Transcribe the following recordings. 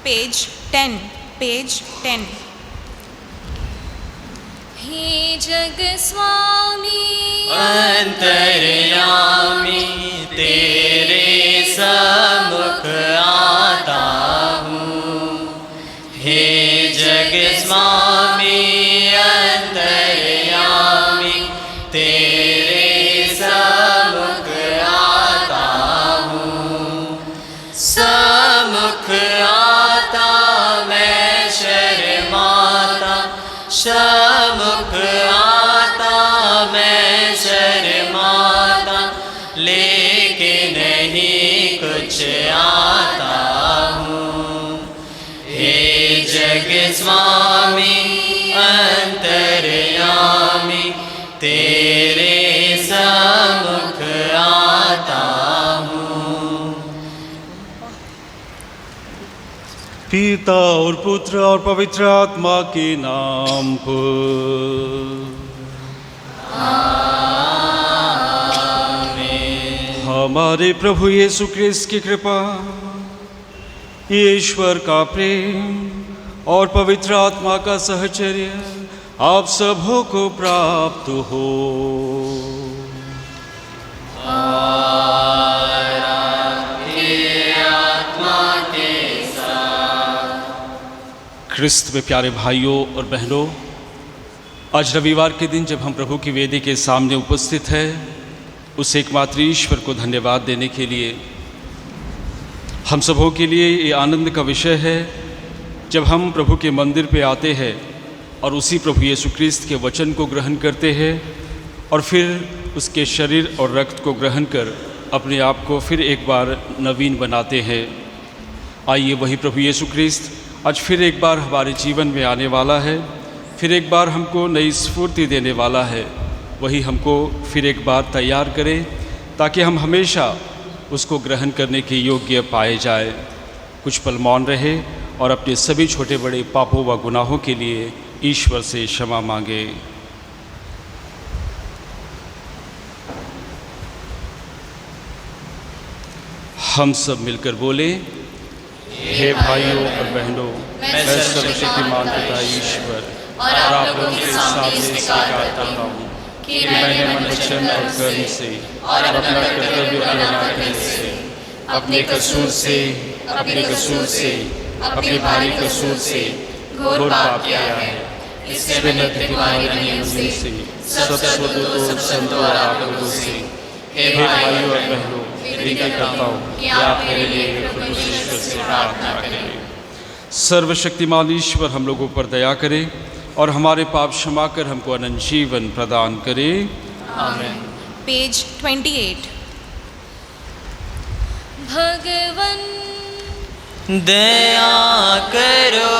Page 10। हे जग स्वामी अंतर्यामी तेरे सम्मुख आता हूँ। हे जग स्वामी अंतर्यामी तेरे सम्मुख आता हूँ। सम्मुख आता मैं शर्माता, सम्मुख आता मैं शर्माता, लेकिन नहीं कुछ आता हूँ। हे जग स्वामी अंतर्यामी तेरे सम्मुख आता हूँ। पिता और पुत्र और पवित्र आत्मा के नाम पर। हमारे प्रभु यीशु क्रिस्त की कृपा, ईश्वर का प्रेम और पवित्र आत्मा का सहचर्य आप सबों को प्राप्त हो। ख्रिस्त में प्यारे भाइयों और बहनों, आज रविवार के दिन जब हम प्रभु की वेदी के सामने उपस्थित हैं, उस एकमात्र ईश्वर को धन्यवाद देने के लिए हम सबों के लिए ये आनंद का विषय है जब हम प्रभु के मंदिर पे आते हैं और उसी प्रभु यीशु क्रिस्त के वचन को ग्रहण करते हैं और फिर उसके शरीर और रक्त को ग्रहण कर अपने आप को फिर एक बार नवीन बनाते हैं। आइए वही प्रभु यीशु क्रिस्त आज फिर एक बार हमारे जीवन में आने वाला है, फिर एक बार हमको नई स्फूर्ति देने वाला है। वही हमको फिर एक बार तैयार करें ताकि हम हमेशा उसको ग्रहण करने के योग्य पाए जाए। कुछ पल मौन रहे और अपने सभी छोटे बड़े पापों व गुनाहों के लिए ईश्वर से क्षमा मांगे। हम सब मिलकर बोले, हे भाइयों और बहनों, मैं सर्वशक्तिमान पिता ईश्वर और आप लोगों के सामने स्वीकार करता हूँ कि मैंने मन, वचन और कर्म से और अपना कर्तव्य पूरा करने से, अपने कसूर से, अपने भारी कसूर से घोर पाप किया है। इसलिए मैं तुम्हारे नियम से, सब स्वदूतों, संतों और आप लोगों से, हे भाइयों और बहनों, विनती करता हूँ कि आप मेरे लिए ईश्वर से प्रार्थना करें। सर्वशक्तिमान ईश्वर हम लोगों पर दया करे और हमारे पाप क्षमा कर हमको अनंत जीवन प्रदान करे। आमीन। पेज 28। भगवन दया करो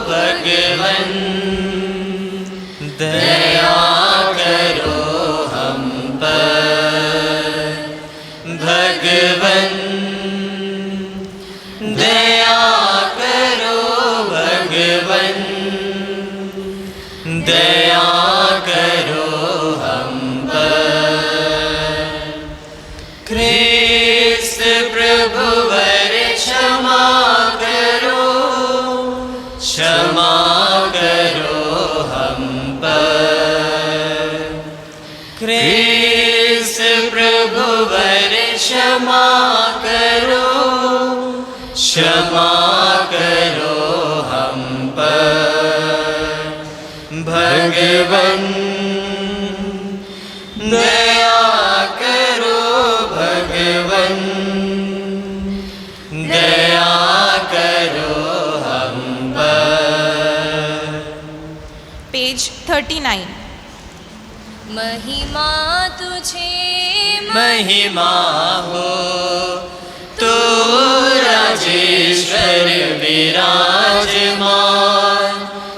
भगवन, दया करो हम पर। भगवन दया करो भगवन, दया करो हम पर। ख्रिस्त प्रभु वर क्षमा करो, क्षमा करो हम पर। ख्रिस्त प्रभु वर क्षमा करो, क्षमा करो हम पर। भगवन दया करो भगवन, दया करो हम पर। पेज 39। महिमा तुझे महिमा हो तो राजेश्वर विराजमान,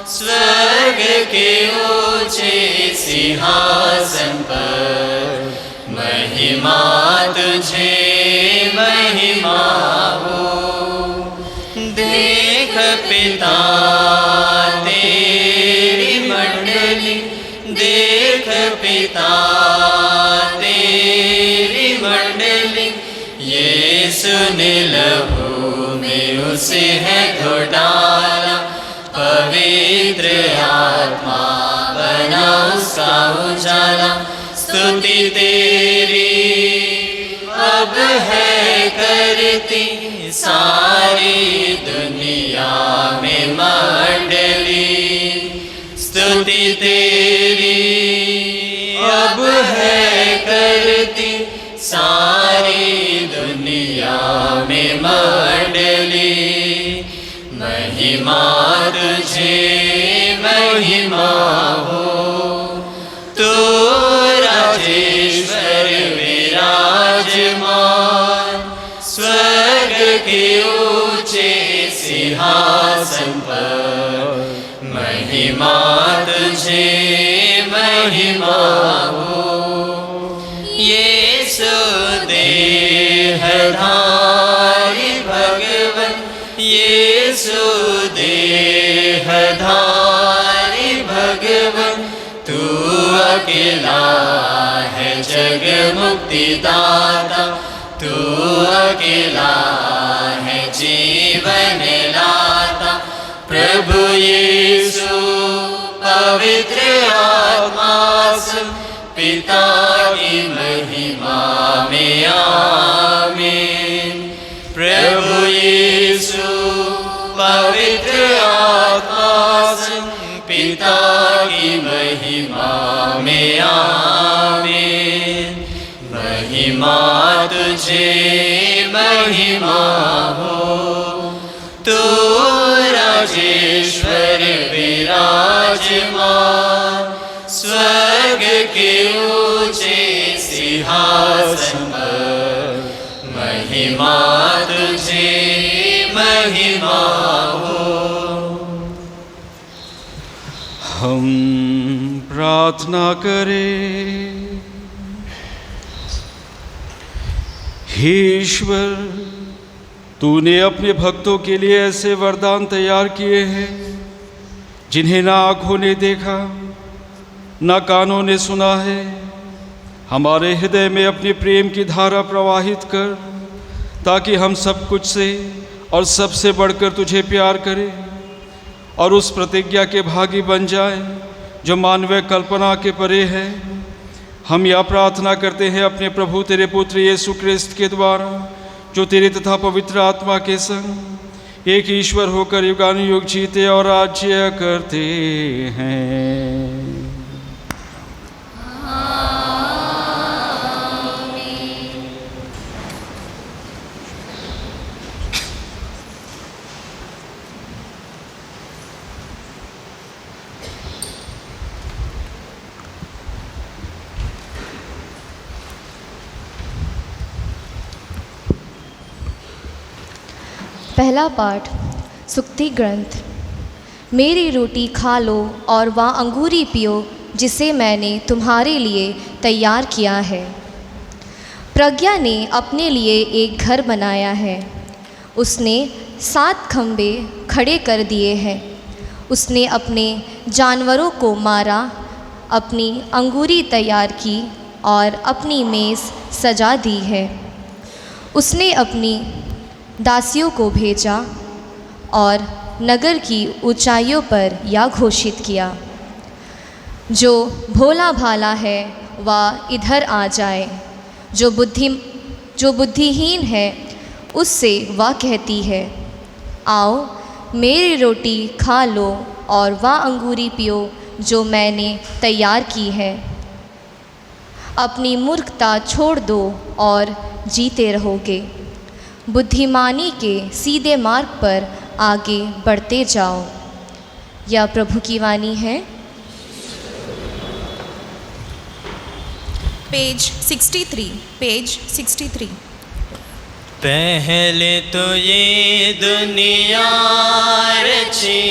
स्वर्ग के ऊंचे सिंहासन पर। महिमा तुझे महिमा हो, देख पिता तेरी मंडली, देख पिता तेरी मंडली, यीशु ने लहू में उसे है धो डाला, पवित्र आत्मा बना उसका उजाला। स्तुति तेरी अब है करती सारी दुनिया में मंडली, स्तुति तेरी अब है करती सारी दुनिया में मंडली। महिमा तुझे महिमा हो, तू राजेश्वर विराजमान, स्वर्ग के ऊंचे सिंहासन पर। महिमा तुझे महिमा हो, यीशु देहधारी भगवन, यीशु देहधारी भगवन, तू अकेला है जग मुक्ति दाता, तू अकेला है जीवन लाता। प्रभु यीशु पवित्र आत्मा से पिता की महिमा में आमीन। प्रभु यीशु पवित्र आत्मा से पिता की महिमा में आमीन। महिमा तुझे महिमा हो, तू राजेश्वर विराजमान, स्वर्ग के ऊंचे सिंहासन पर। महिमा तुझे महिमा हो। हम प्रार्थना करें। हे ईश्वर, तूने अपने भक्तों के लिए ऐसे वरदान तैयार किए हैं जिन्हें ना आँखों ने देखा ना कानों ने सुना है। हमारे हृदय में अपने प्रेम की धारा प्रवाहित कर, ताकि हम सब कुछ से और सबसे बढ़कर तुझे प्यार करें और उस प्रतिज्ञा के भागी बन जाएं जो मानवीय कल्पना के परे है। हम यह प्रार्थना करते हैं अपने प्रभु तेरे पुत्र यीशु क्रिस्त के द्वारा, जो तेरे तथा पवित्र आत्मा के संग एक ईश्वर होकर युगानुयुग जीते और राज्य करते हैं। पहला पाठ सुक्ति ग्रंथ। मेरी रोटी खा लो और वह अंगूरी पियो जिसे मैंने तुम्हारे लिए तैयार किया है। प्रज्ञा ने अपने लिए एक घर बनाया है। उसने 7 खंबे खड़े कर दिए हैं। उसने अपने जानवरों को मारा, अपनी अंगूरी तैयार की और अपनी मेज़ सजा दी है। उसने अपनी दासियों को भेजा और नगर की ऊंचाइयों पर यह घोषित किया, जो भोला भाला है वह इधर आ जाए। जो बुद्धिहीन है उससे वह कहती है, आओ मेरी रोटी खा लो और वह अंगूरी पियो जो मैंने तैयार की है। अपनी मूर्खता छोड़ दो और जीते रहोगे। बुद्धिमानी के सीधे मार्ग पर आगे बढ़ते जाओ। यह प्रभु की वाणी है। पेज 63। पहले तो ये दुनिया रची,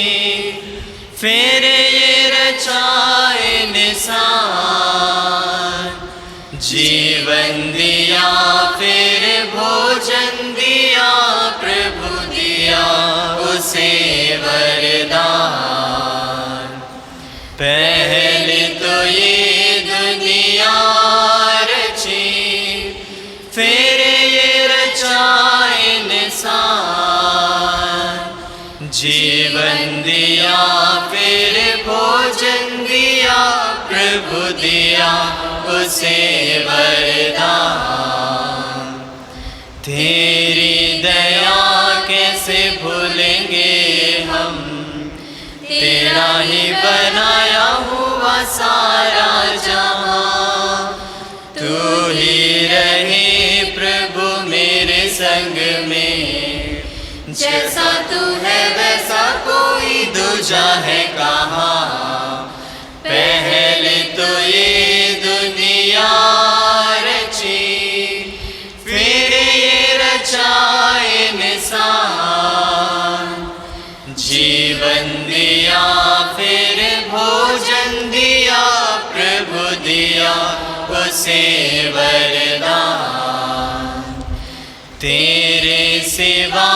फिर ये रचाए निसान। जीवन दिया फिर भोजन दिया, प्रभु दिया उसे वरदान। पहले तो ये दुनिया रची, फिर ये रचाए इंसान। जीवन दिया फिर भोजन दिया, प्रभु दिया उसे वरदान। तेरी दया कैसे भूलेंगे हम, तेरा ही बनाया हुआ सारा जहां। तू ही रहे प्रभु मेरे संग में, जैसा तू है वैसा कोई दूजा है कहाँ। पहले तो ये दुनिया रची, फिर ये रचाए इंसान। जीवन दिया फिर भोजन दिया, प्रभु दिया उसे वरदान। तेरे सिवा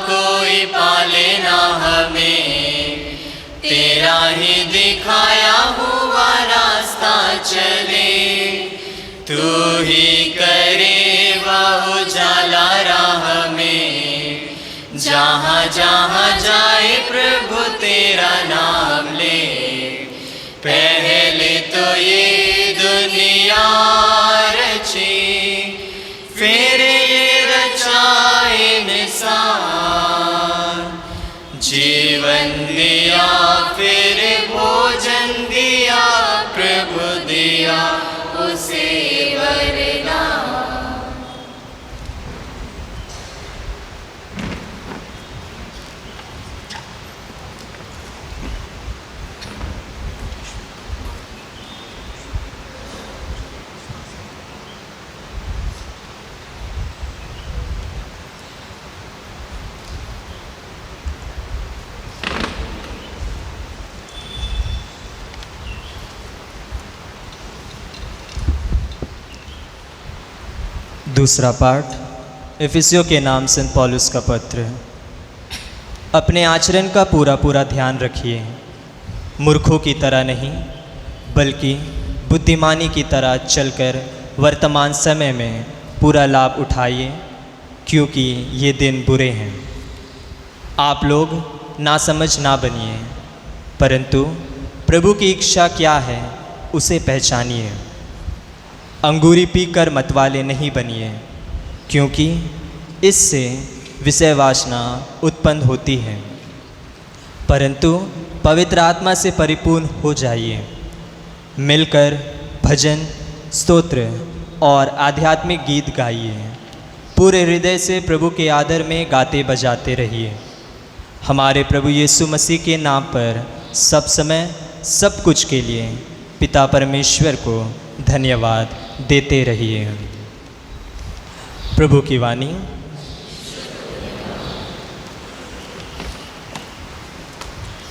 कोई पाले ना हमें, तेरा ही दिखाया हुआ रास्ता चले। तू ही करे वह उजाला राह में, जहाँ जहाँ जाए प्रभु तेरा नाम ले। पहले तो ये दुनिया रची, फिर ये रचाए इंसान। जीवन दिया फिर भोजन दिया, प्रभु दिया उसे वरदान। दूसरा पाठ इफिसियों के नाम संत पौलुस का पत्र। अपने आचरण का पूरा ध्यान रखिए, मूर्खों की तरह नहीं बल्कि बुद्धिमानी की तरह चलकर वर्तमान समय में पूरा लाभ उठाइए, क्योंकि ये दिन बुरे हैं। आप लोग नासमझ ना बनिए, परंतु प्रभु की इच्छा क्या है उसे पहचानिए। अंगूरी पीकर मतवाले नहीं बनिए, क्योंकि इससे विषय वासना उत्पन्न होती है, परंतु पवित्र आत्मा से परिपूर्ण हो जाइए। मिलकर भजन, स्तोत्र और आध्यात्मिक गीत गाइए। पूरे हृदय से प्रभु के आदर में गाते बजाते रहिए। हमारे प्रभु यीशु मसीह के नाम पर सब समय सब कुछ के लिए पिता परमेश्वर को धन्यवाद देते रहिए। प्रभु की वाणी।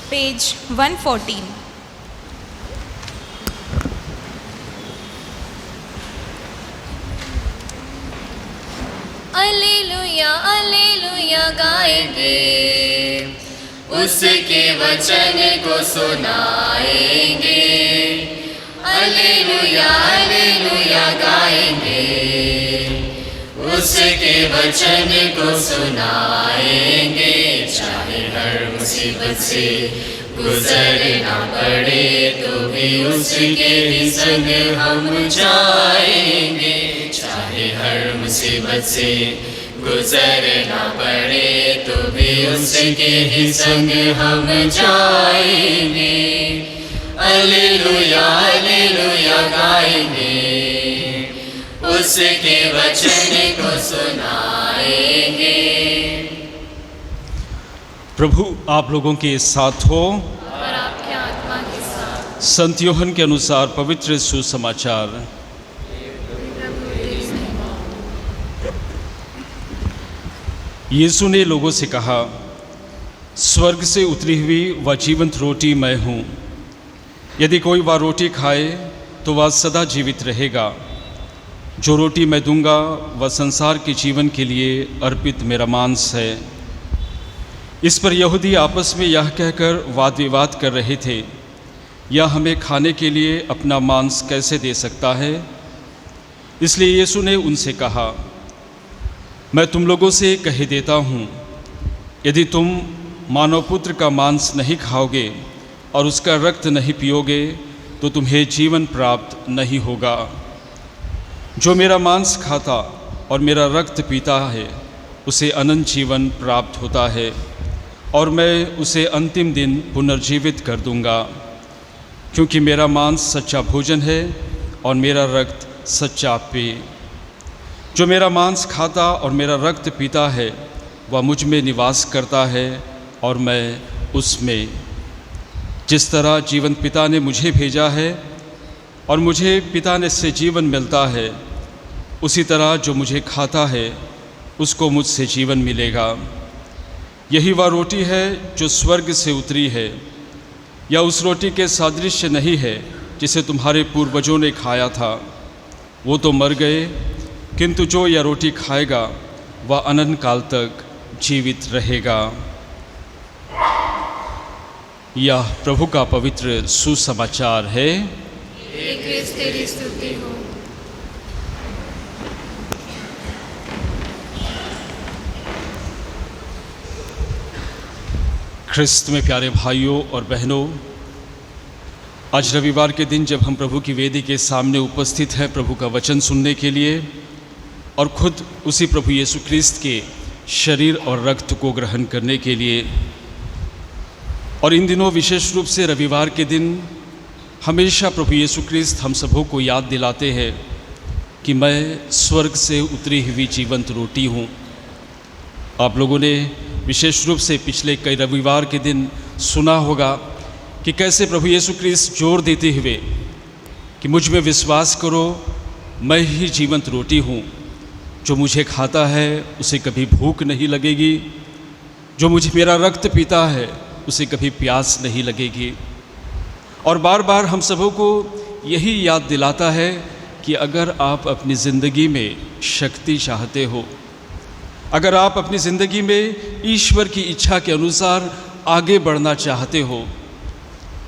पेज 114। अलेलुया अलेलुया गाएंगे, उसके वचन को सुनाएंगे। अलेलुया अलेलुया गाएंगे, उसके वचन को सुनाएंगे। चाहे हर मुसीबत से गुजरना पड़े तो भी उसके ही संग हम जाएंगे। चाहे हर मुसीबत से गुजरना पड़े तो भी उसके ही संग हम जाएंगे। अलेलुया अलेलुया गाएंगे, उसके वचन को सुनाएंगे। प्रभु आप लोगों के साथ हो और आपके आत्मा के साथ। संत यूहन्ना के अनुसार पवित्र सुसमाचार। यीशु ने लोगों से कहा, स्वर्ग से उतरी हुई वह जीवंत रोटी मैं हूँ। यदि कोई वह रोटी खाए तो वह सदा जीवित रहेगा। जो रोटी मैं दूंगा वह संसार के जीवन के लिए अर्पित मेरा मांस है। इस पर यहूदी आपस में यह कहकर वाद विवाद कर रहे थे, यह हमें खाने के लिए अपना मांस कैसे दे सकता है। इसलिए यीशु ने उनसे कहा, मैं तुम लोगों से कह देता हूँ, यदि तुम मानव पुत्र का मांस नहीं खाओगे और उसका रक्त नहीं पियोगे तो तुम्हें जीवन प्राप्त नहीं होगा। जो मेरा मांस खाता और मेरा रक्त पीता है उसे अनंत जीवन प्राप्त होता है और मैं उसे अंतिम दिन पुनर्जीवित कर दूंगा, क्योंकि मेरा मांस सच्चा भोजन है और मेरा रक्त सच्चा पेय। जो मेरा मांस खाता और मेरा रक्त पीता है वह मुझ में निवास करता है और मैं उसमें। जिस तरह जीवन पिता ने मुझे भेजा है और मुझे पिता ने से जीवन मिलता है, उसी तरह जो मुझे खाता है उसको मुझसे जीवन मिलेगा। यही वह रोटी है जो स्वर्ग से उतरी है, या उस रोटी के सादृश्य नहीं है जिसे तुम्हारे पूर्वजों ने खाया था। वो तो मर गए, किंतु जो यह रोटी खाएगा वह अनंत काल तक जीवित रहेगा। यह प्रभु का पवित्र सुसमाचार है। हे क्रिस्त तेरी स्तुति हो। ख्रिस्त में प्यारे भाइयों और बहनों, आज रविवार के दिन जब हम प्रभु की वेदी के सामने उपस्थित हैं प्रभु का वचन सुनने के लिए और खुद उसी प्रभु यीशु क्रिस्त के शरीर और रक्त को ग्रहण करने के लिए, और इन दिनों विशेष रूप से रविवार के दिन हमेशा प्रभु यीशु क्रिस्त हम सबों को याद दिलाते हैं कि मैं स्वर्ग से उतरी हुई जीवंत रोटी हूँ। आप लोगों ने विशेष रूप से पिछले कई रविवार के दिन सुना होगा कि कैसे प्रभु यीशु क्रिस्त जोर देते हुए कि मुझ में विश्वास करो, मैं ही जीवंत रोटी हूँ, जो मुझे खाता है उसे कभी भूख नहीं लगेगी, जो मुझे मेरा रक्त पीता है उसे कभी प्यास नहीं लगेगी। और बार बार हम सबों को यही याद दिलाता है कि अगर आप अपनी ज़िंदगी में शक्ति चाहते हो, अगर आप अपनी ज़िंदगी में ईश्वर की इच्छा के अनुसार आगे बढ़ना चाहते हो,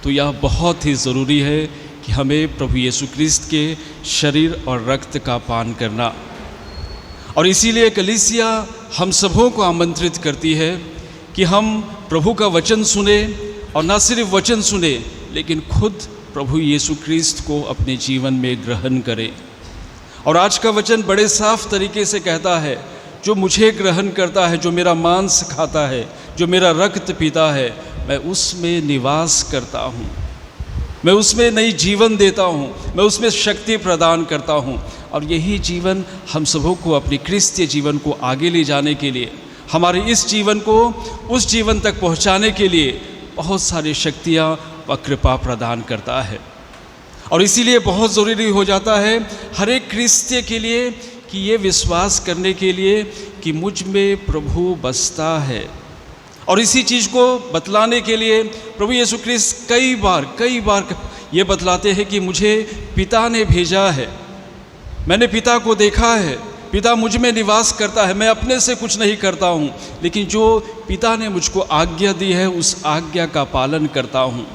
तो यह बहुत ही ज़रूरी है कि हमें प्रभु यीशु क्रिस्त के शरीर और रक्त का पान करना। और इसीलिए कलीसिया हम सबों को आमंत्रित करती है कि हम प्रभु का वचन सुने, और न सिर्फ वचन सुने लेकिन खुद प्रभु यीशु क्रिस्त को अपने जीवन में ग्रहण करें। और आज का वचन बड़े साफ तरीके से कहता है, जो मुझे ग्रहण करता है, जो मेरा मांस खाता है, जो मेरा रक्त पीता है, मैं उसमें निवास करता हूँ, मैं उसमें नई जीवन देता हूँ, मैं उसमें शक्ति प्रदान करता हूँ। और यही जीवन हम सबों को अपने क्रिस्तीय जीवन को आगे ले जाने के लिए, हमारे इस जीवन को उस जीवन तक पहुँचाने के लिए बहुत सारी शक्तियाँ व कृपा प्रदान करता है। और इसीलिए बहुत ज़रूरी हो जाता है हर एक क्रिस्तीय के लिए कि ये विश्वास करने के लिए कि मुझ में प्रभु बसता है। और इसी चीज़ को बतलाने के लिए प्रभु यीशु क्रिस्त कई बार ये बतलाते हैं कि मुझे पिता ने भेजा है, मैंने पिता को देखा है, पिता मुझ में निवास करता है, मैं अपने से कुछ नहीं करता हूँ, लेकिन जो पिता ने मुझको आज्ञा दी है उस आज्ञा का पालन करता हूँ।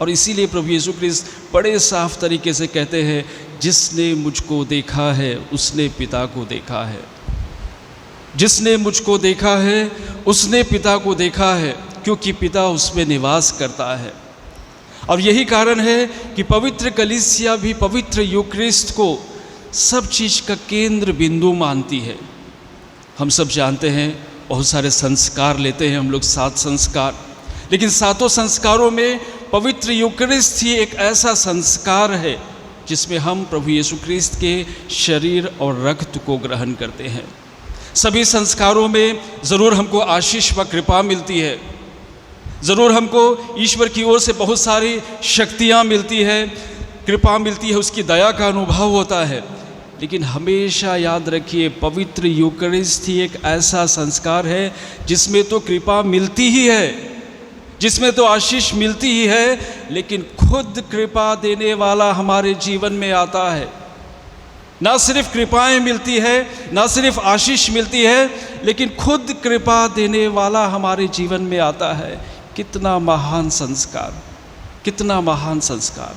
और इसीलिए प्रभु यीशु क्रिस्त बड़े साफ तरीके से कहते हैं, जिसने मुझको देखा है उसने पिता को देखा है, जिसने मुझको देखा है उसने पिता को देखा है, क्योंकि पिता उसमें निवास करता है। और यही कारण है कि पवित्र कलीसिया भी पवित्र यूक्रिस्ट को सब चीज़ का केंद्र बिंदु मानती है। हम सब जानते हैं बहुत सारे संस्कार लेते हैं हम लोग, 7 संस्कार, लेकिन 7 संस्कारों में पवित्र यूक्रिस्ट ही एक ऐसा संस्कार है जिसमें हम प्रभु यीशु क्रिस्त के शरीर और रक्त को ग्रहण करते हैं। सभी संस्कारों में ज़रूर हमको आशीष व कृपा मिलती है, ज़रूर हमको ईश्वर की ओर से बहुत सारी शक्तियाँ मिलती है, कृपा मिलती है, उसकी दया का अनुभव होता है। लेकिन हमेशा याद रखिए, पवित्र यूकरिस्ट ही एक ऐसा संस्कार है जिसमें तो कृपा मिलती ही है, जिसमें तो आशीष मिलती ही है, लेकिन खुद कृपा देने वाला हमारे जीवन में आता है। ना सिर्फ कृपाएं मिलती है, ना सिर्फ आशीष मिलती है, लेकिन खुद कृपा देने वाला हमारे जीवन में आता है। कितना महान संस्कार, कितना महान संस्कार।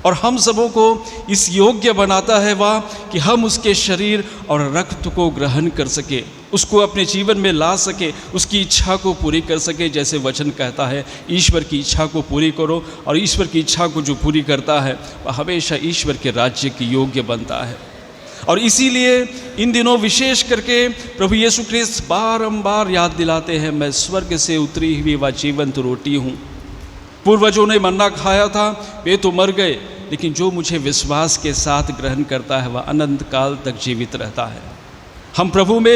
और हम सबों को इस योग्य बनाता है वह कि हम उसके शरीर और रक्त को ग्रहण कर सके, उसको अपने जीवन में ला सके, उसकी इच्छा को पूरी कर सके। जैसे वचन कहता है, ईश्वर की इच्छा को पूरी करो, और ईश्वर की इच्छा को जो पूरी करता है वह हमेशा ईश्वर के राज्य की योग्य बनता है। और इसीलिए इन दिनों विशेष करके प्रभु यीशु ख्रिस्त बारंबार याद दिलाते हैं, मैं स्वर्ग से उतरी हुई वह जीवंत रोटी हूँ। पूर्वजों ने मन्ना खाया था, वे तो मर गए, लेकिन जो मुझे विश्वास के साथ ग्रहण करता है वह अनंत काल तक जीवित रहता है। हम प्रभु में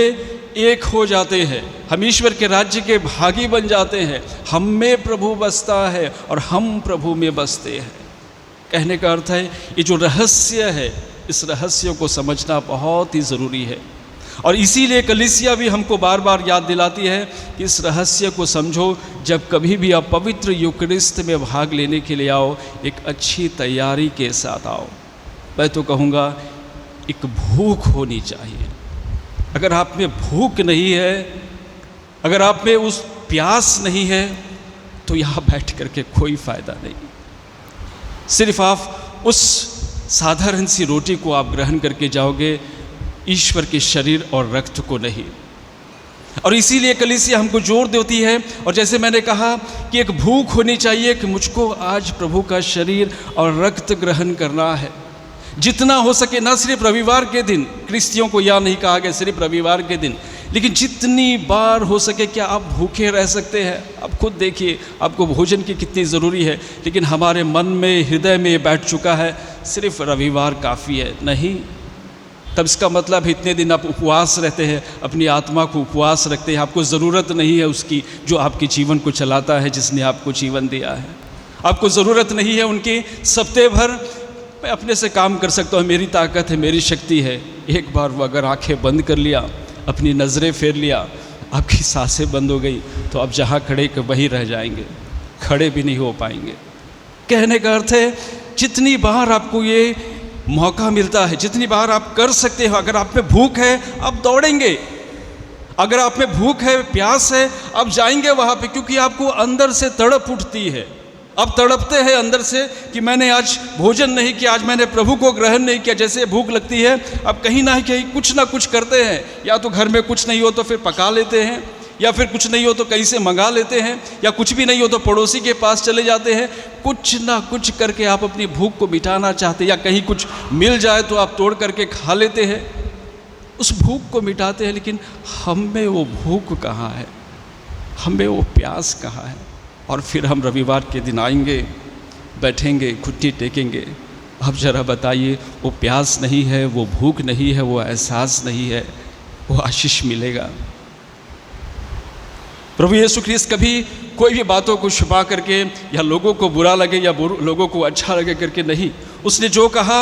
एक हो जाते हैं, हम ईश्वर के राज्य के भागी बन जाते हैं। हम में प्रभु बसता है और हम प्रभु में बसते हैं। कहने का अर्थ है, ये जो रहस्य है, इस रहस्य को समझना बहुत ही ज़रूरी है। और इसीलिए कलीसिया भी हमको बार बार याद दिलाती है कि इस रहस्य को समझो। जब कभी भी आप पवित्र यूकरिस्त में भाग लेने के लिए आओ, एक अच्छी तैयारी के साथ आओ। मैं तो कहूँगा एक भूख होनी चाहिए। अगर आप में भूख नहीं है, अगर आप में उस प्यास नहीं है, तो यहाँ बैठ करके कोई फ़ायदा नहीं। सिर्फ आप उस साधारण सी रोटी को आप ग्रहण करके जाओगे, ईश्वर के शरीर और रक्त को नहीं। और इसीलिए कलीसिया हमको जोर देती है, और जैसे मैंने कहा कि एक भूख होनी चाहिए कि मुझको आज प्रभु का शरीर और रक्त ग्रहण करना है। जितना हो सके, ना सिर्फ रविवार के दिन, क्रिस्तियों को यह नहीं कहा गया सिर्फ रविवार के दिन, लेकिन जितनी बार हो सके क्या आप भूखे रह सकते हैं? आप खुद देखिए, आपको भोजन की कितनी ज़रूरी है, लेकिन हमारे मन में, हृदय में बैठ चुका है सिर्फ रविवार काफ़ी है। नहीं, तब इसका मतलब इतने दिन आप उपवास रहते हैं, अपनी आत्मा को उपवास रखते हैं, आपको ज़रूरत नहीं है उसकी जो आपके जीवन को चलाता है, जिसने आपको जीवन दिया है। आपको ज़रूरत नहीं है उनकी सप्ते भर मैं अपने से काम कर सकता हूँ, मेरी ताकत है, मेरी शक्ति है। एक बार वो अगर आंखें बंद कर लिया, अपनी नज़रें फेर लिया, आपकी सांसें बंद हो गई, तो आप जहाँ खड़े के वहीं रह जाएंगे, खड़े भी नहीं हो पाएंगे। कहने का अर्थ है, जितनी बार आपको ये मौका मिलता है, जितनी बार आप कर सकते हो, अगर आप में भूख है आप दौड़ेंगे, अगर आप में भूख है, प्यास है, आप जाएंगे वहाँ पे, क्योंकि आपको अंदर से तड़प उठती है। आप तड़पते हैं अंदर से कि मैंने आज भोजन नहीं किया, आज मैंने प्रभु को ग्रहण नहीं किया। जैसे भूख लगती है, आप कहीं ना कहीं कुछ ना कुछ करते हैं, या तो घर में कुछ नहीं हो तो फिर पका लेते हैं, या फिर कुछ नहीं हो तो कहीं से मंगा लेते हैं, या कुछ भी नहीं हो तो पड़ोसी के पास चले जाते हैं। कुछ ना कुछ करके आप अपनी भूख को मिटाना चाहते हैं, या कहीं कुछ मिल जाए तो आप तोड़ करके खा लेते हैं, उस भूख को मिटाते हैं। लेकिन हम में वो भूख कहाँ है, हम में वो प्यास कहाँ है? और फिर हम रविवार के दिन आएंगे, बैठेंगे, घुट्टी टेकेंगे। अब ज़रा बताइए, वो प्यास नहीं है, वो भूख नहीं है, वो एहसास नहीं है, वो आशीष मिलेगा? प्रभु यीशु ख्रिस्त कभी कोई भी बातों को छुपा करके, या लोगों को बुरा लगे या लोगों को अच्छा लगे करके नहीं। उसने जो कहा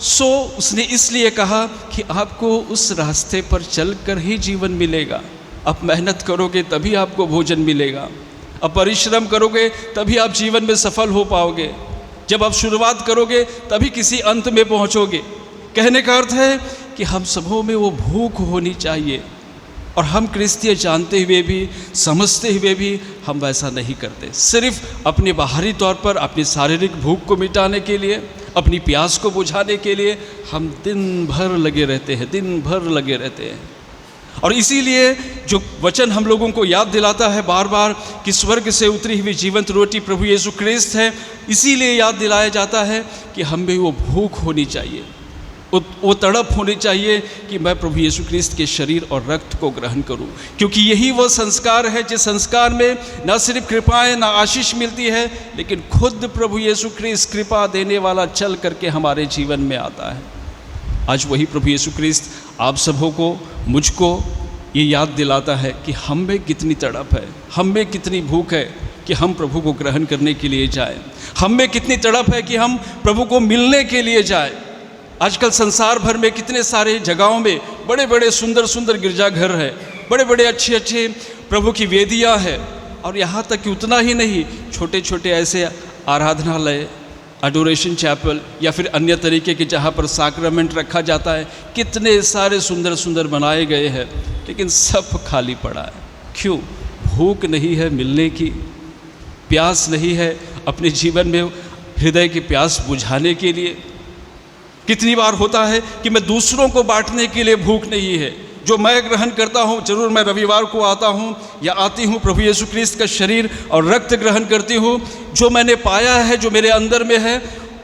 सो उसने इसलिए कहा कि आपको उस रास्ते पर चलकर ही जीवन मिलेगा। आप मेहनत करोगे तभी आपको भोजन मिलेगा, अब परिश्रम करोगे तभी आप जीवन में सफल हो पाओगे। जब आप शुरुआत करोगे तभी किसी अंत में पहुंचोगे। कहने का अर्थ है कि हम सबों में वो भूख होनी चाहिए, और हम क्रिस्तीय जानते हुए भी, समझते हुए भी हम वैसा नहीं करते। सिर्फ अपने बाहरी तौर पर अपनी शारीरिक भूख को मिटाने के लिए, अपनी प्यास को बुझाने के लिए हम दिन भर लगे रहते हैं, दिन भर लगे रहते हैं। और इसीलिए जो वचन हम लोगों को याद दिलाता है बार बार कि स्वर्ग से उतरी हुई जीवंत रोटी प्रभु यीशु ख्रिस्त है, इसीलिए याद दिलाया जाता है कि हम में वो भूख होनी चाहिए, वो तड़प होनी चाहिए कि मैं प्रभु यीशु ख्रिस्त के शरीर और रक्त को ग्रहण करूं। क्योंकि यही वो संस्कार है जिस संस्कार में न सिर्फ कृपाएं, न आशीष मिलती है, लेकिन खुद प्रभु यीशु ख्रिस्त कृपा देने वाला चल करके हमारे जीवन में आता है। आज वही प्रभु यीशु ख्रिस्त आप सबों को, मुझको ये याद दिलाता है कि हम में कितनी तड़प है, हम में कितनी भूख है कि हम प्रभु को ग्रहण करने के लिए जाएं। हम में कितनी तड़प है कि हम प्रभु को मिलने के लिए जाएं। आजकल संसार भर में कितने सारे जगहों में बड़े बड़े सुंदर सुंदर गिरजाघर है, बड़े बड़े अच्छे अच्छे प्रभु की वेदियाँ है, और यहाँ तक कि उतना ही नहीं, छोटे छोटे ऐसे आराधनालय, एडोरेशन चैपल या फिर अन्य तरीके के जहाँ पर साक्रामेंट रखा जाता है, कितने सारे सुंदर सुंदर बनाए गए हैं, लेकिन सब खाली पड़ा है। क्यों? भूख नहीं है मिलने की, प्यास नहीं है अपने जीवन में हृदय की प्यास बुझाने के लिए। कितनी बार होता है कि मैं दूसरों को बांटने के लिए भूख नहीं है, जो मैं ग्रहण करता हूँ, जरूर मैं रविवार को आता हूँ या आती हूँ, प्रभु यीशु क्रिस्त का शरीर और रक्त ग्रहण करती हूँ, जो मैंने पाया है, जो मेरे अंदर में है,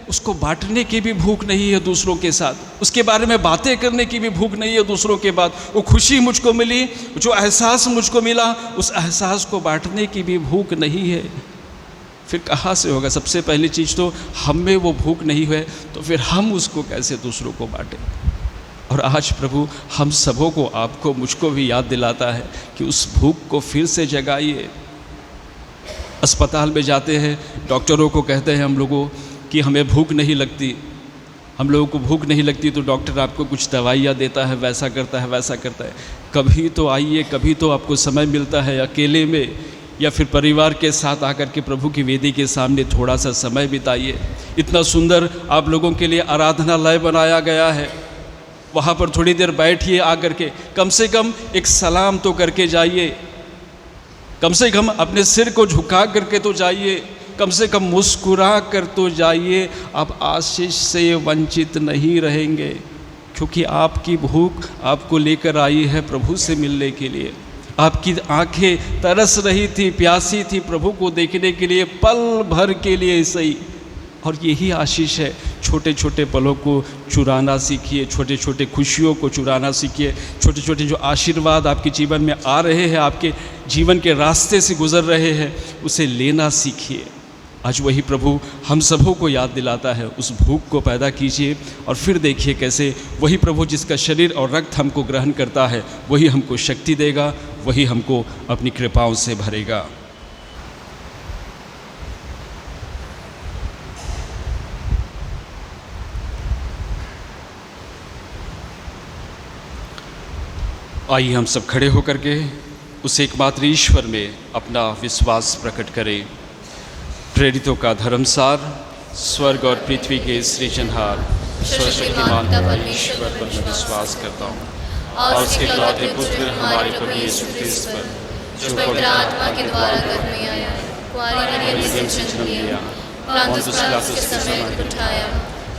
उसको बांटने की भी भूख नहीं है दूसरों के साथ, उसके बारे में बातें करने की भी भूख नहीं है दूसरों के बाद। वो खुशी मुझको मिली, जो एहसास मुझको मिला, उस एहसास को बांटने की भी भूख नहीं है। फिर कहाँ से होगा? सबसे पहली चीज़ तो हम में वो भूख नहीं है, तो फिर हम उसको कैसे दूसरों को बांटें? और आज प्रभु हम सबों को, आपको, मुझको भी याद दिलाता है कि उस भूख को फिर से जगाइए। अस्पताल में जाते हैं, डॉक्टरों को कहते हैं हम लोगों कि हमें भूख नहीं लगती, हम लोगों को भूख नहीं लगती, तो डॉक्टर आपको कुछ दवाइयाँ देता है, वैसा करता है, वैसा करता है। कभी तो आइए, कभी तो आपको समय मिलता है अकेले में या फिर परिवार के साथ आकर के प्रभु की वेदी के सामने थोड़ा सा समय बिताइए। इतना सुंदर आप लोगों के लिए आराधनालय बनाया गया है, वहाँ पर थोड़ी देर बैठिए आकर के, कम से कम एक सलाम तो करके जाइए, कम से कम अपने सिर को झुका करके तो जाइए, कम से कम मुस्कुरा कर तो जाइए। आप आशीष से वंचित नहीं रहेंगे, क्योंकि आपकी भूख आपको लेकर आई है प्रभु से मिलने के लिए। आपकी आंखें तरस रही थी, प्यासी थी प्रभु को देखने के लिए, पल भर के लिए सही। और यही आशीष है। छोटे छोटे पलों को चुराना सीखिए, छोटे छोटे खुशियों को चुराना सीखिए, छोटे छोटे जो आशीर्वाद आपके जीवन में आ रहे हैं, आपके जीवन के रास्ते से गुजर रहे हैं, उसे लेना सीखिए। आज वही प्रभु हम सबों को याद दिलाता है। उस भूख को पैदा कीजिए और फिर देखिए कैसे वही प्रभु जिसका शरीर और रक्त हमको ग्रहण करता है, वही हमको शक्ति देगा, वही हमको अपनी कृपाओं से भरेगा। आइए हम सब खड़े होकर के उस एकमात्र ईश्वर में अपना विश्वास प्रकट करें। प्रेरितों का धर्मसार, स्वर्ग और पृथ्वी के सृजनहार सर्वशक्तिमान परमेश्वर पर मैं विश्वास करता हूँ और उसके इकलौते पुत्र हमारे प्रभु यीशु क्रिस्त पर, जो पवित्र आत्मा के द्वारा गर्भ में आया, कुंवारी मरियम से जन्म लिया, पिलातुस के समय उठाया,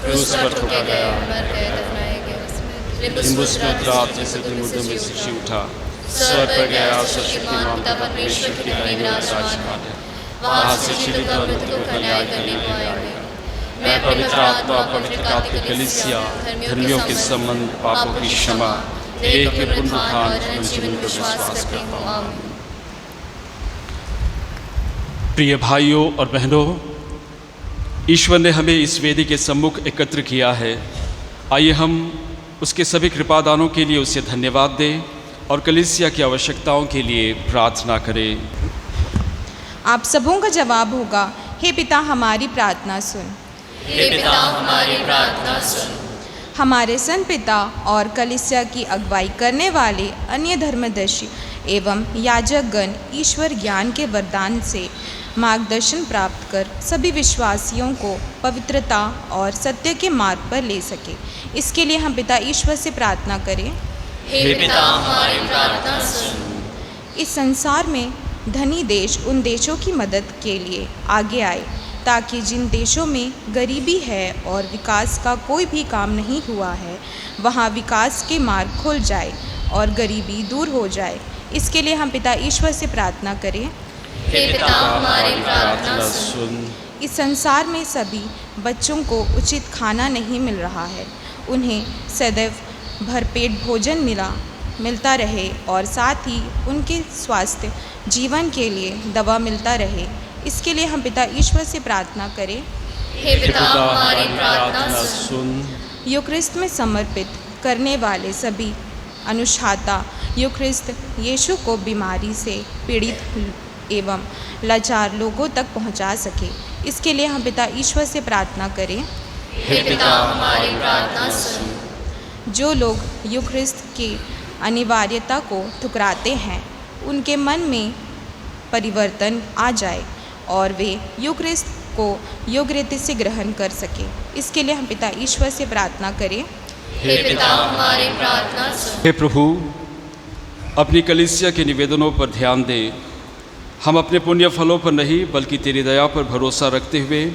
क्रूस पर ठोका गया, मर गया, दफनाया गया, लिम्बुस में उतरा, से मुर्दों में से जी उठा, स्वर्ग पर गया, सर्वशक्तिमान पिता परमेश्वर के दाहिने विराजमान है, वहाँ से जीवित और मृतकों का न्याय करने को आएगा। मैं पवित्र आत्मा, पवित्र कैथोलिक कलीसिया, धर्मियों के संबंध, पापों की क्षमा, एक के पुनरुत्थान और जीवन को विश्वास करता हूँ। प्रिय भाइयों और बहनों, ईश्वर ने हमें इस वेदी के सम्मुख एकत्र किया है। आइए हम उसके सभी कृपादानों के लिए उसे धन्यवाद दें और कलीसिया की आवश्यकताओं के लिए प्रार्थना करें। आप सबों का जवाब होगा, हे पिता हमारी प्रार्थना सुन। हे पिता हमारी प्रार्थना सुन। हमारे संत पिता और कलीसिया की अगुवाई करने वाले अन्य धर्मदर्शी एवं याजकगण ईश्वर ज्ञान के वरदान से मार्गदर्शन प्राप्त कर सभी विश्वासियों को पवित्रता और सत्य के मार्ग पर ले सके, इसके लिए हम पिता ईश्वर से प्रार्थना करें। हे पिता हमारी प्रार्थना सुन। इस संसार में धनी देश उन देशों की मदद के लिए आगे आए, ताकि जिन देशों में गरीबी है और विकास का कोई भी काम नहीं हुआ है, वहाँ विकास के मार्ग खुल जाए और गरीबी दूर हो जाए। इसके लिए हम पिता ईश्वर से प्रार्थना करें। हे पिता हमारी प्रार्थना सुन। इस संसार में सभी बच्चों को उचित खाना नहीं मिल रहा है, उन्हें सदैव भरपेट भोजन मिलता रहे और साथ ही उनके स्वास्थ्य जीवन के लिए दवा मिलता रहे, इसके लिए हम पिता ईश्वर से प्रार्थना करें। हे पिता हमारी प्रार्थना सुन। यूक्रिस्ट में समर्पित करने वाले सभी अनुष्ठाता यूक्रिस्ट यीशु को बीमारी से पीड़ित एवं लाचार लोगों तक पहुंचा सके, इसके लिए हम पिता ईश्वर से प्रार्थना करें। हे पिता हमारी प्रार्थना सुन। जो लोग यूक्रिस्ट की अनिवार्यता को ठुकराते हैं, उनके मन में परिवर्तन आ जाए और वे यूक्रिस्ट को योग्य रीति से ग्रहण कर सके, इसके लिए हम पिता ईश्वर से प्रार्थना करें। हे पिता हमारी प्रार्थना सुन। हे प्रभु, अपनी कलीसिया के निवेदनों पर ध्यान दें। हम अपने पुण्य फलों पर नहीं बल्कि तेरी दया पर भरोसा रखते हुए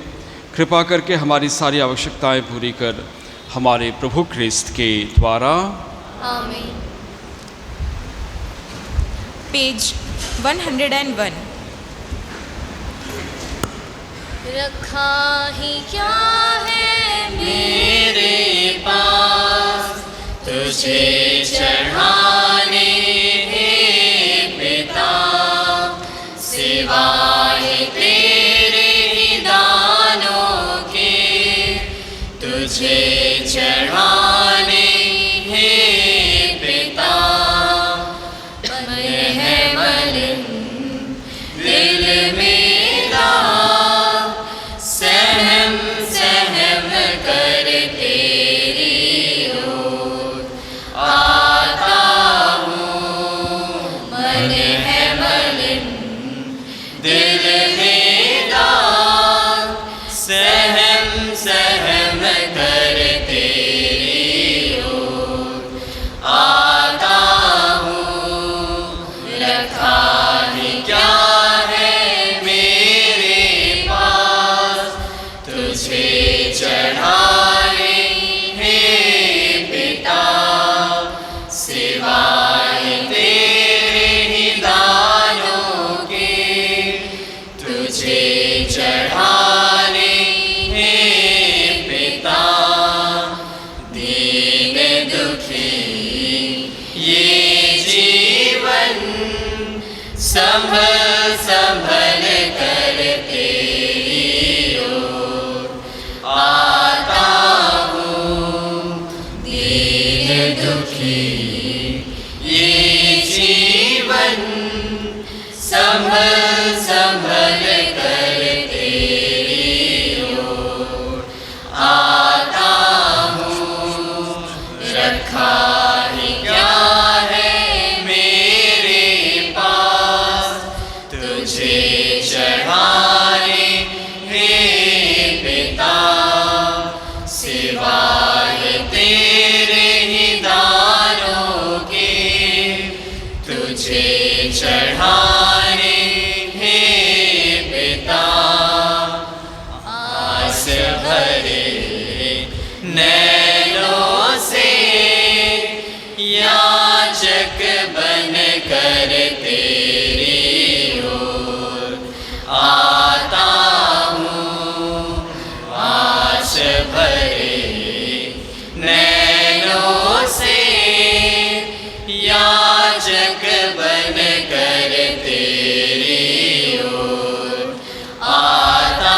कृपा करके हमारी सारी आवश्यकताएं पूरी कर हमारे प्रभु क्रिस्त के द्वारा। आमीन। पेज 101। रखा ही क्या है मेरे पास तुझे चढ़ाने हे पिता, सिवाय तेरे ही दानों के तुझे चढ़ाने हे पिता। मन है मलिन दिल मेरा, सहम सहम कर तेरी ओर आता हूँ। मन है मलिन दिल मेरा, सहम सहम कर तेरी ओर आता हूँ। रखा ही क्या है मेरे पास तुझे चढ़ाने हे पिता, सिवाय तेरे ही दानों के तुझे चढ़ाने हे पिता। दीन दुखी ये जीवन संभल संभल कर तेरी ओर आता हूँ। दीन दुखी ये जीवन संभल संभल कर तेरी ओर आता हूँ। रखा ही क्या है मेरे पास तुझे चढ़ाने हे पिता, सिवाय तेरे ही दानों के तुझे चढ़ाने हे पिता। आस भरे नैनों से याचक बन कर तेरी ओर आता हूँ। आस भरे नैनों से याचक बन कर तेरी ओर आता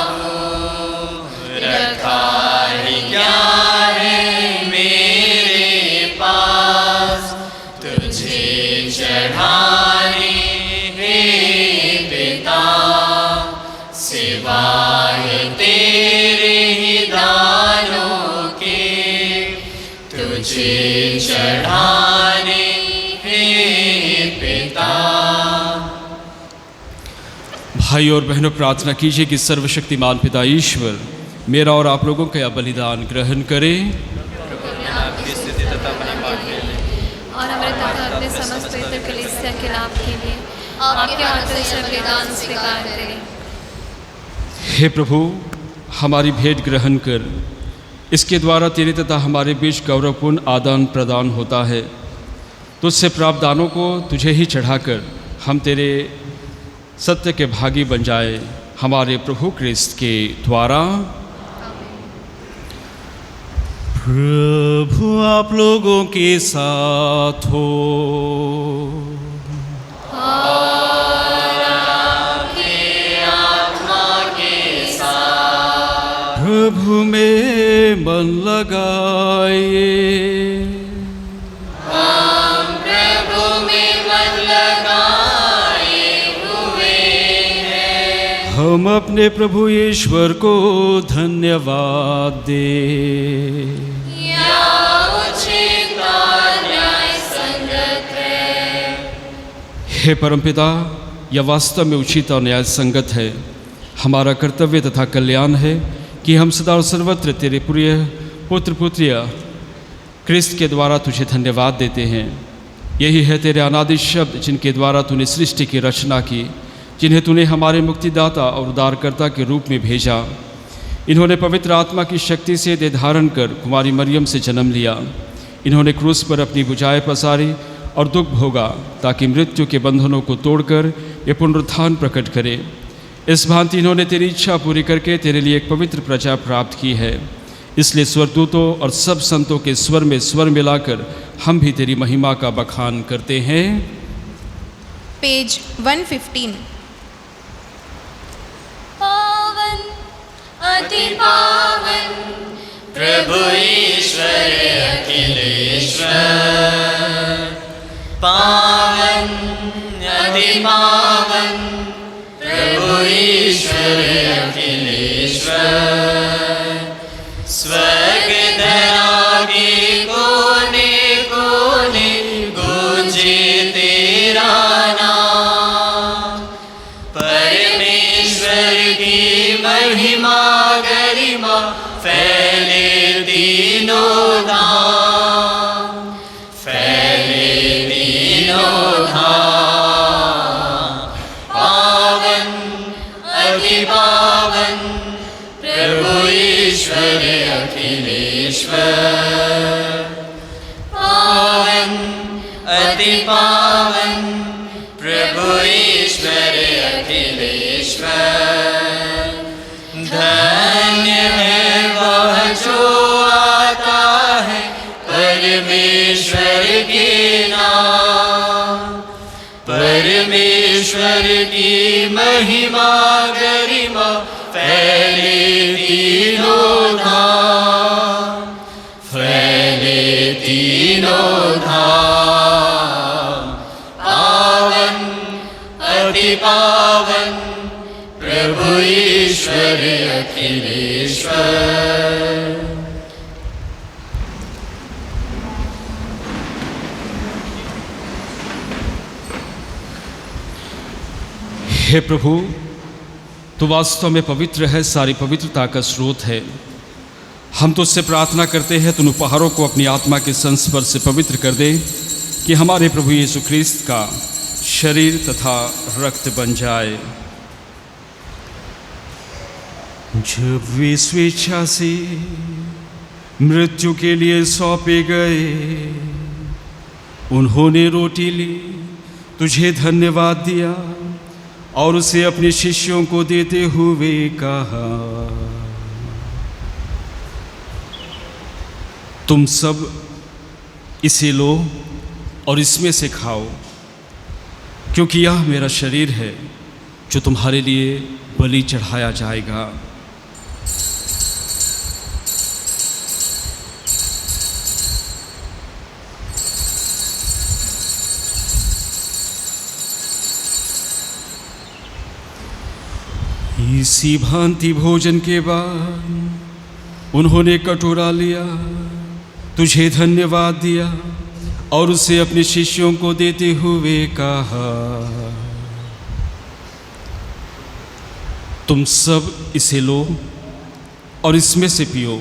हूँ। रखा ही क्या है मेरे पास तुझे चढ़ाने हे पिता, सिवाय तेरे ही दानों के तुझे चढ़ाने हे पिता। भाई और बहनों, प्रार्थना कीजिए कि सर्वशक्तिमान पिता ईश्वर मेरा और आप लोगों का यह बलिदान ग्रहण करे आपकी स्थिति तथा अपना पाठ ले ले। और हमारे तथा अपने समस्त पवित्र कलीसिया के लाभ के लिए आपके हाथ से बलिदान स्वीकार करें। हे प्रभु, हमारी भेंट ग्रहण कर, इसके द्वारा तेरे तथा हमारे बीच गौरवपूर्ण आदान प्रदान होता है। तुझसे प्राप्त दानों को तुझे ही चढ़ाकर हम तेरे सत्य के भागी बन जाए, हमारे प्रभु क्रिस्त के द्वारा। प्रभु आप लोगों के साथ हो। प्रभु में मन लगाए, हम प्रभु में मन लगाए हुए हैं। हम अपने प्रभु ईश्वर को धन्यवाद दे। या उचित और न्याय संगत है। हे परमपिता, यह वास्तव में उचित और न्याय संगत है। हमारा कर्तव्य तथा कल्याण है कि हम सदा और सर्वत्र तेरे प्रिय पुत्र पुत्रिया क्रिस्त के द्वारा तुझे धन्यवाद देते हैं। यही है तेरे अनादि शब्द जिनके द्वारा तूने सृष्टि की रचना की, जिन्हें तूने हमारे मुक्तिदाता और उद्धारकर्ता के रूप में भेजा। इन्होंने पवित्र आत्मा की शक्ति से देह धारण कर कुमारी मरियम से जन्म लिया। इन्होंने क्रूस पर अपनी भुजाएं पसारी और दुख भोगा ताकि मृत्यु के बंधनों को तोड़कर ये पुनरुत्थान प्रकट करे। इस भांति इन्होंने तेरी इच्छा पूरी करके तेरे लिए एक पवित्र प्रजा प्राप्त की है। इसलिए स्वर्गदूतों और सब संतों के स्वर में स्वर मिलाकर हम भी तेरी महिमा का बखान करते हैं। पेज 115। पावन अति पावन प्रभु ईश्वर अखिलेश्वर, पावन अति पावन प्रभु ईश्वर अखिलेश्वर, स्वर्ग धरा के कोने कोने गूंजे तेरा नाम, परमेश्वर की महिमा गरिमा फैले तीनों धाम, फैले तीनों धाम। पावन अति पावन प्रभु ईश्वर अखिलेश्वर, पावन अति पावन प्रभु ईश्वर अखिलेश्वर, धन्य है वह जो आता है परमेश्वर के नाम, परमेश्वर की महिमा गरिमा फैले तीनों धाम, फैले तीनों धाम। पावन अति पावन प्रभु ईश्वर अखिलेश्वर। हे प्रभु, तू वास्तव में पवित्र है, सारी पवित्रता का स्रोत है। हम तुझसे प्रार्थना करते हैं तुम उपहारों को अपनी आत्मा के संस्पर्श से पवित्र कर दे कि हमारे प्रभु यीशु ख्रीस्त का शरीर तथा रक्त बन जाए। जब वे स्वेच्छा से मृत्यु के लिए सौंपे गए, उन्होंने रोटी ली, तुझे धन्यवाद दिया और उसे अपने शिष्यों को देते हुए कहा, तुम सब इसे लो और इसमें से खाओ, क्योंकि यह मेरा शरीर है जो तुम्हारे लिए बलि चढ़ाया जाएगा। इसी भांति भोजन के बाद उन्होंने कटोरा लिया, तुझे धन्यवाद दिया और उसे अपने शिष्यों को देते हुए कहा, तुम सब इसे लो और इसमें से पियो,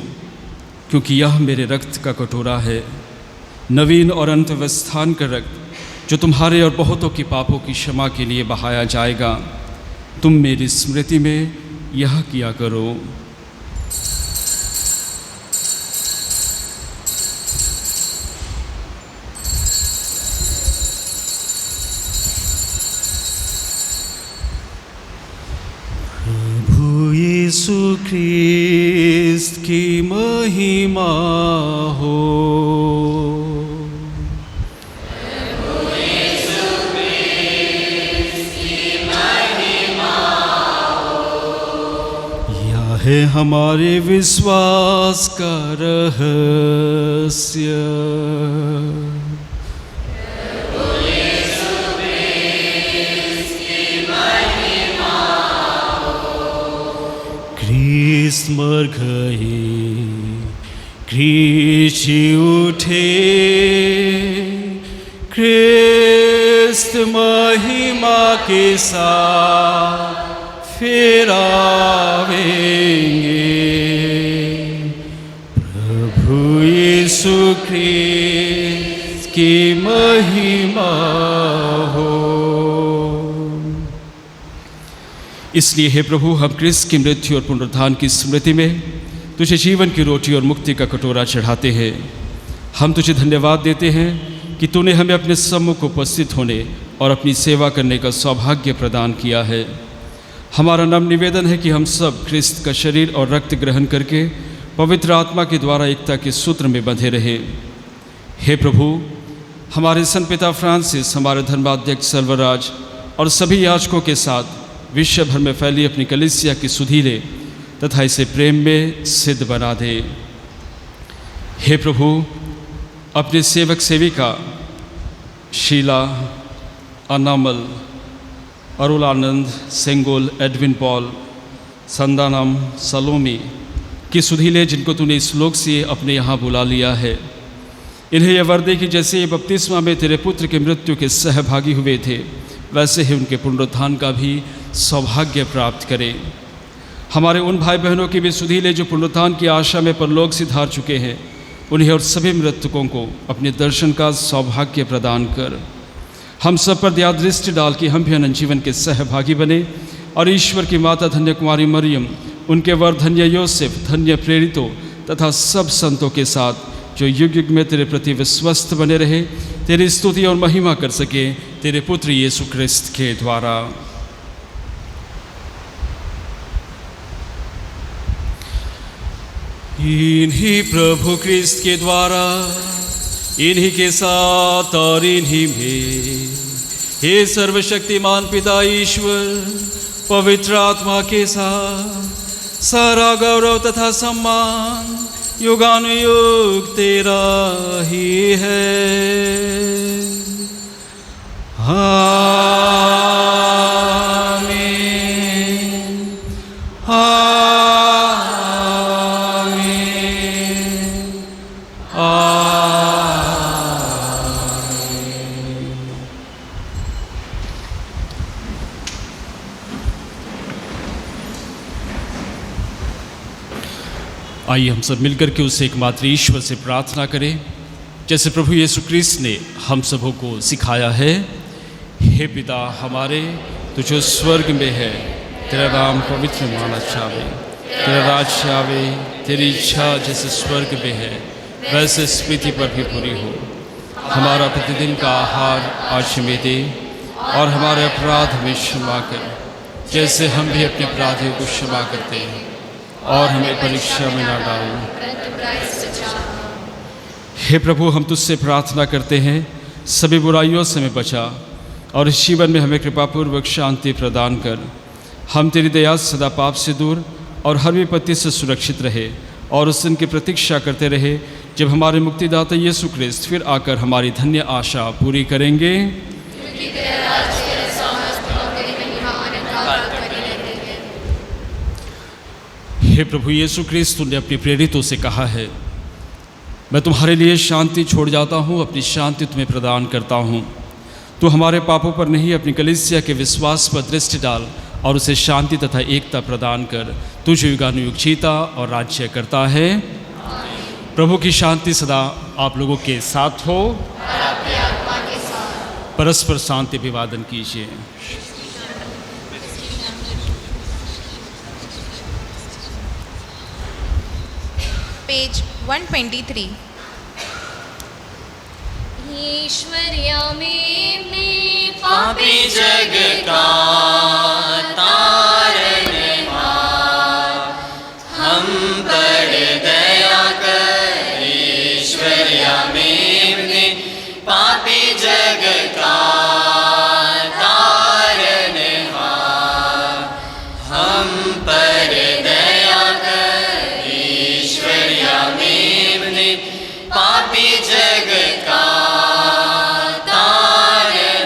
क्योंकि यह मेरे रक्त का कटोरा है, नवीन और अंत व्यवस्थान का रक्त जो तुम्हारे और बहुतों की पापों की क्षमा के लिए बहाया जाएगा। तुम मेरी स्मृति में यह किया करो। प्रभु यीशु ख्रीस्त की महिमा हो। है हमारे विश्वास का रहस्य। ख्रीस्त मर गए, ख्रीस्त उठे, ख्रीस्त महिमा के साथ फिर आवेंगे। प्रभु यीशु ख्रीस्त की महिमा हो। इसलिए हे प्रभु, हम क्रिस्त की मृत्यु और पुनरुत्थान की स्मृति में तुझे जीवन की रोटी और मुक्ति का कटोरा चढ़ाते हैं। हम तुझे धन्यवाद देते हैं कि तूने हमें अपने सम्मुख उपस्थित होने और अपनी सेवा करने का सौभाग्य प्रदान किया है। हमारा नम्र निवेदन है कि हम सब क्रिस्त का शरीर और रक्त ग्रहण करके पवित्र आत्मा के द्वारा एकता के सूत्र में बंधे रहे। हे प्रभु, हमारे संपिता फ्रांसिस, हमारे धर्माध्यक्ष सर्वराज और सभी याजकों के साथ विश्व भर में फैली अपनी कलीसिया की सुधि ले तथा इसे प्रेम में सिद्ध बना दे। हे प्रभु, अपने सेवक सेविका शीला, अनामल, अरुल आनंद, सेंगोल, एडविन पॉल, संदानम, सलोमी की सुधि ले, जिनको तूने इस लोक से अपने यहाँ बुला लिया है। इन्हें यह वर दे कि जैसे ये बपतिस्मा में तेरे पुत्र के मृत्यु के सहभागी हुए थे, वैसे ही उनके पुनरुत्थान का भी सौभाग्य प्राप्त करें। हमारे उन भाई बहनों की भी सुधि ले जो पुनरुत्थान की आशा में परलोक सिधार चुके हैं, उन्हें और सभी मृतकों को अपने दर्शन का सौभाग्य प्रदान कर। हम सब पर दया दृष्टि डाल कि हम भी अनंत जीवन के सहभागी बने और ईश्वर की माता धन्य कुमारी मरियम, उनके वर धन्य योसेफ, धन्य प्रेरितों तथा सब संतों के साथ जो युग युग में तेरे प्रति विश्वस्त बने रहे, तेरी स्तुति और महिमा कर सके तेरे पुत्र यीशु क्रिस्त के द्वारा। इन्हीं प्रभु क्रिस्त के द्वारा, इन्हीं के साथ और इन्हीं में, हे सर्वशक्तिमान पिता ईश्वर, पवित्र आत्मा के साथ सारा गौरव तथा सम्मान युगानुयुग तेरा ही है। आमीन, आमीन, आमीन। आइए हम सब मिलकर के उस एकमात्र ईश्वर से प्रार्थना करें, जैसे प्रभु यीशु क्रिस्त ने हम सबों को सिखाया है। हे पिता हमारे, तू जो स्वर्ग में है, तेरा नाम पवित्र माना जावे, तेरा राज्य आवे, तेरी इच्छा जैसे स्वर्ग में है वैसे इस पृथ्वी पर भी पूरी हो। हमारा प्रतिदिन का आहार आज हमें दे और हमारे अपराध हमें क्षमा कर, जैसे हम भी अपने अपराधियों को क्षमा करते हैं, और हमें परीक्षा में ना डाल। हे प्रभु, हम तुझसे प्रार्थना करते हैं, सभी बुराइयों से हमें बचा और इस जीवन में हमें कृपापूर्वक शांति प्रदान कर। हम तेरी दया से सदा पाप से दूर और हर विपत्ति से सुरक्षित रहे और उस दिन की प्रतीक्षा करते रहे जब हमारे मुक्तिदाता यीशु क्रिस्त फिर आकर हमारी धन्य आशा पूरी करेंगे। हे प्रभु यीशु क्रिस्त, तूने अपने प्रेरितों से कहा है, मैं तुम्हारे लिए शांति छोड़ जाता हूँ, अपनी शांति तुम्हें प्रदान करता हूँ। तू हमारे पापों पर नहीं, अपनी कलीसिया के विश्वास पर दृष्टि डाल और उसे शांति तथा एकता प्रदान कर। तू जो युगानुयुग जीता और राज्य करता है। प्रभु की शांति सदा आप लोगों के साथ हो। परस्पर शांति अभिवादन कीजिए। पेज 123। ईश्वर्या में पापी जग का तारनहार, हम पर दया कर। ईश्वर्या में पापी जग का तारनहार, हम पर दया कर। ईश्वर्या में पापी जग का तारनहार,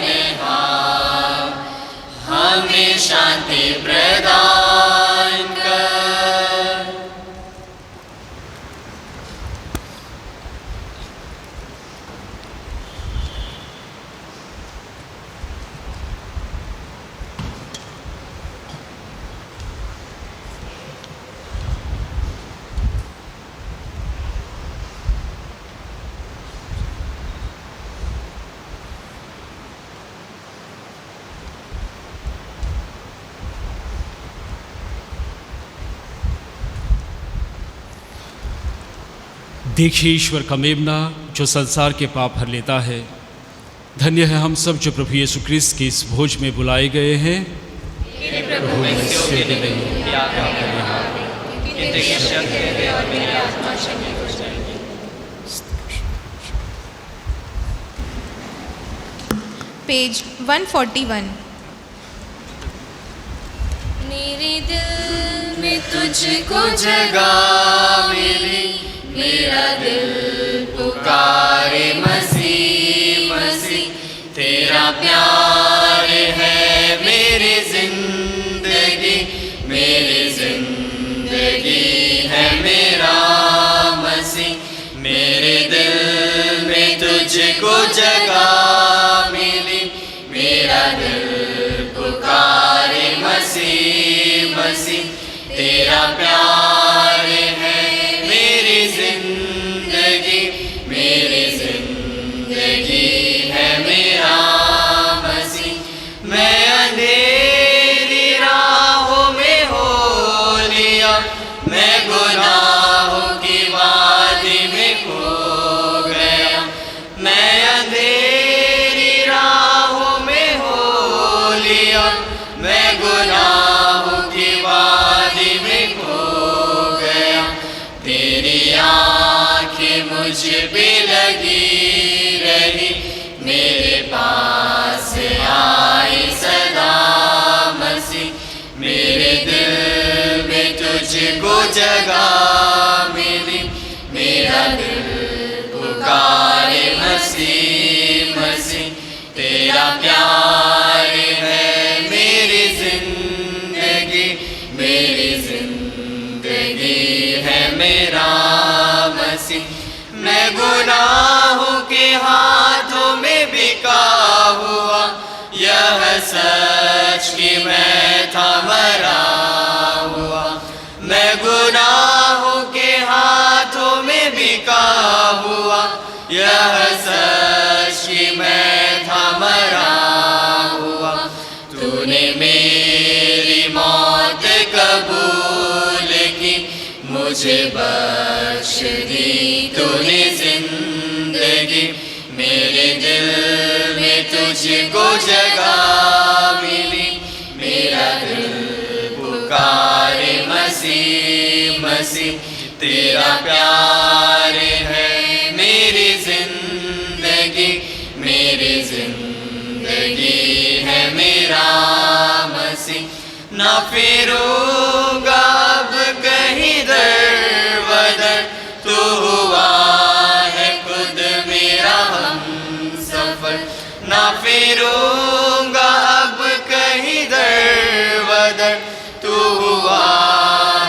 देखिए ईश्वर का मेमना जो संसार के पाप हर लेता है। धन्य है हम सब जो प्रभु यीशु क्रिस्त की इस भोज में बुलाए गए हैं। प्रभु मैं योग्य नहीं कि आप करें किंतु ये शब्द कह दे और मेरी आत्मा शांत हो जाएगी। पेज 141। मेरे दिल में तुझको जगा मिली, मेरा दिल पुकारे मसीह मसीह, तेरा प्यार है मेरी जिंदगी, मेरी जिंदगी है मेरा मसीह। मेरे दिल में तुझको जगा मिली, मेरा दिल पुकारे मसीह मसीह, तेरा प्यार है मेरी जिंदगी, मेरी जिंदगी है मेरा मसीह। मैं अंधेरी राहों में हो लिया, मैं गुनाहों की वादी में खो गया। मैं अंधेरी राहों में हो लिया, मैं गुनाहों की वादी में खो गया। तेरी आँखें मुझ पे लगी रही, मेरे पास आई सदा मसीह। मेरे दिल में तुझको जगा मिली, मेरा दिल पुकारे मसीह मसीह, तेरा प्यार है मेरी जिंदगी, मेरी जिंदगी है मेरा मसीह। मैं गुनाहों के हाथों में बिका हुआ, यह सच कि मैं था मरा हुआ। मैं गुनाहों के हाथों में बिका हुआ, यह सच कि मैं था मरा हुआ। तूने मेरी मौत कबूल की, मुझे बख्श दी तूने जिंदगी। मेरे दिल में तुझको जगा मिली, मेरा दिल पुकारे मसीह मसीह, तेरा प्यार है मेरी जिंदगी, मेरी जिंदगी है मेरा मसीह। ना फिरूंगा अब कहीं दर बदर, तू हुआ है खुद मेरा हमसफर। ना फिरूंगा अब कहीं दर बदर, तू हुआ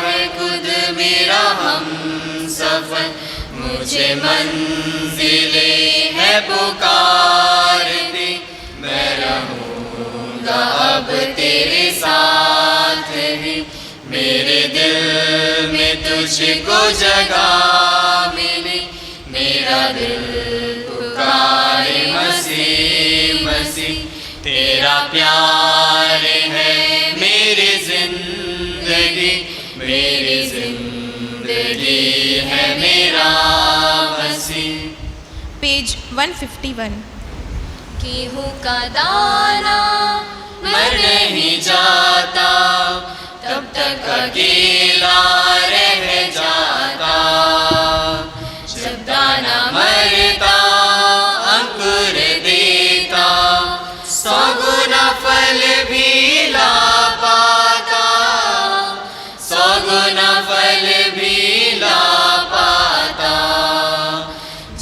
है खुद मेरा हमसफर। मुझे मंजिले है पुकारती, मैं रहूंगा अब तेरे साथ ही। मेरे दिल में तुझको जगा मिली, मेरा दिल पुकारे मसीह मसीह, तेरा प्यार है मेरी जिंदगी, मेरी जिंदगी है मेरा मसीह। पेज 151। गेहूं का दाना मर नहीं जाता, तब तक अकेला रह जाता। जब दाना मरता अंकुर देता, 100 गुना फल भी ला पाता, 100 गुना फल भी ला पाता।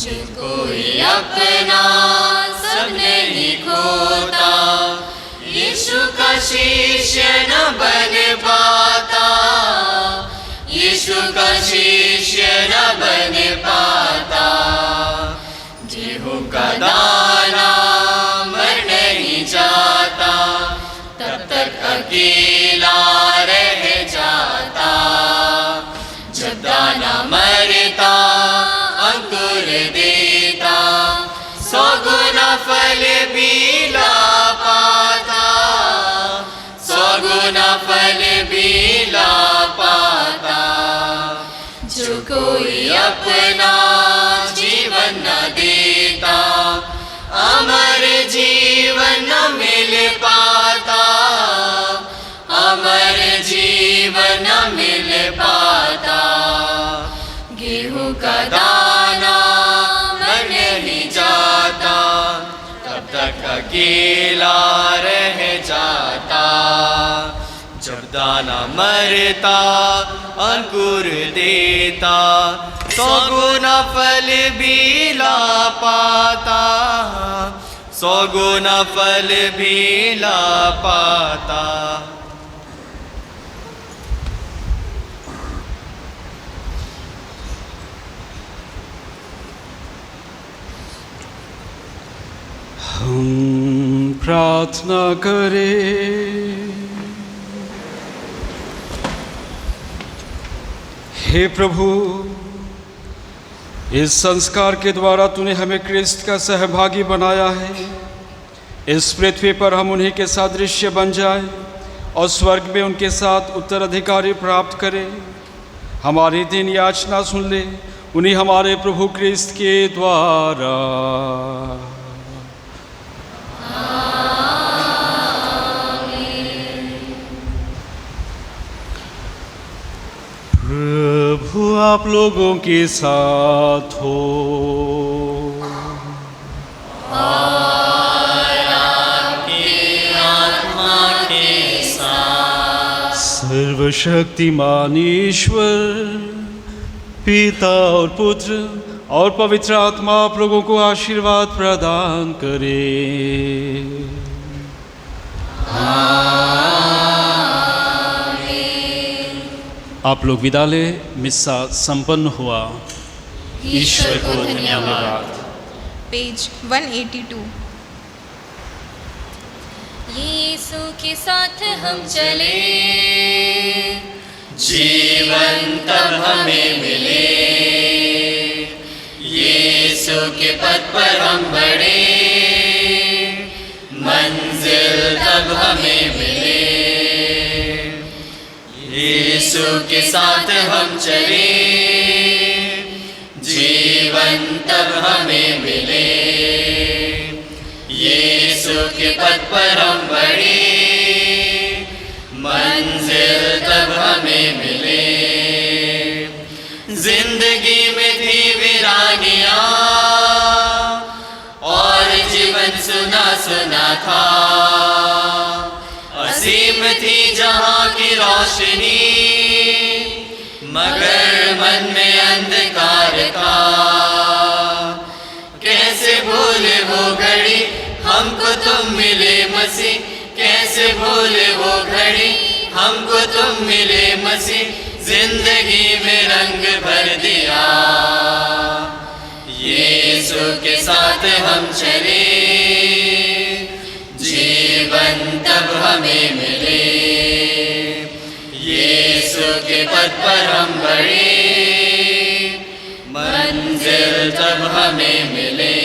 जो कोई अपना सब नहीं खोता, यीशु का शिष्य न बन पाता, यीशु का शिष्य न बन पाता। गेहूं का दाना मर नहीं जाता, तब तक अकेला रह जाता। जब दाना मरता अंकुर देता, 100 गुना फल भी ला पाता, 100 गुना फल भी ला पाता। जो कोई अपना तक अकेला रह जाता। जब दाना मरता अंकुर देता, 100 गुना फल भी ला पाता, 100 गुना फल भी ला पाता। हम प्रार्थना करें। हे प्रभु, इस संस्कार के द्वारा तूने हमें क्रिस्त का सहभागी बनाया है। इस पृथ्वी पर हम उन्हीं के सादृश्य बन जाए और स्वर्ग में उनके साथ उत्तराधिकारी प्राप्त करें। हमारी दिन याचना सुन ले उन्हीं हमारे प्रभु क्रिस्त के द्वारा। प्रभु आप लोगों के साथ हो। और आपकी आत्मा के साथ। सर्वशक्तिमान ईश्वर पिता और पुत्र और पवित्र आत्मा आप लोगों को आशीर्वाद प्रदान करे। आप लोग विदा लें। मिस्सा संपन्न हुआ। ईश्वर को धन्यवाद। पेज 182। यीशु के साथ हम चले, जीवन तब हमें मिले। यीशु के पथ पर हम बढ़े, मंजिल तब हमें मिले। यीशु के साथ हम चले, जीवन तब हमें मिले। यीशु के पथ पर हम बढ़े, मंजिल तब हमें मिले। जिंदगी में थी वीरानियां और जीवन सुना सुना था। असीम थी जहां की रोशनी, मगर मन में अंधकार था। कैसे भूले वो घड़ी हमको तुम मिले मसीह, कैसे भूले वो घड़ी हमको तुम मिले मसीह। जिंदगी में रंग भर दिया, यीशु के साथ हम चले, जीवन तब हमें मिले। यीशु के पथ पर हम बढ़े, मंजिल तब हमें मिले।